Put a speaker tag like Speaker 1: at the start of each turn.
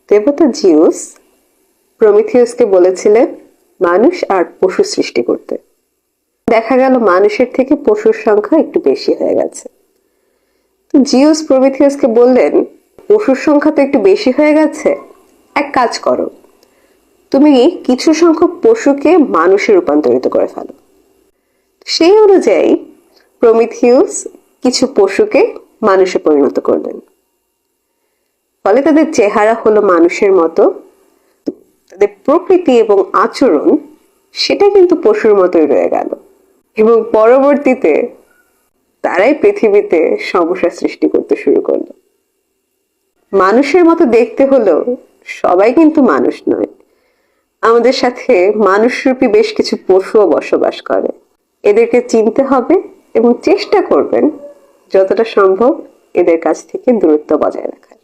Speaker 1: দেবতা জিউস প্রমিথিয়াসকে বলেছিলেন মানুষ আর পশু সৃষ্টি করতে। দেখা গেল মানুষের থেকে পশুর সংখ্যা একটু বেশি হয়ে গেছে। তো জিউস প্রমিথিয়াসকে বললেন, পশুর সংখ্যা তো একটু বেশি হয়ে গেছে, এক কাজ করো, তুমি কিছু সংখ্যক পশুকে মানুষে রূপান্তরিত করে ফেলো। সেই অনুযায়ী প্রমিথিয়াস কিছু পশুকে মানুষে পরিণত করলেন। ফলে তাদের চেহারা হলো মানুষের মতো, তাদের প্রকৃতি এবং আচরণ সেটা কিন্তু পশুর মতোই রয়ে গেল। এবং পরবর্তীতে তারাই পৃথিবীতে সমস্যা সৃষ্টি করতে শুরু করলো। মানুষের মতো দেখতে হলেও সবাই কিন্তু মানুষ নয়। আমাদের সাথে মানুষরূপী বেশ কিছু পশুও বসবাস করে। এদেরকে চিনতে হবে এবং চেষ্টা করবেন যতটা সম্ভব এদের কাছ থেকে দূরত্ব বজায় রাখার।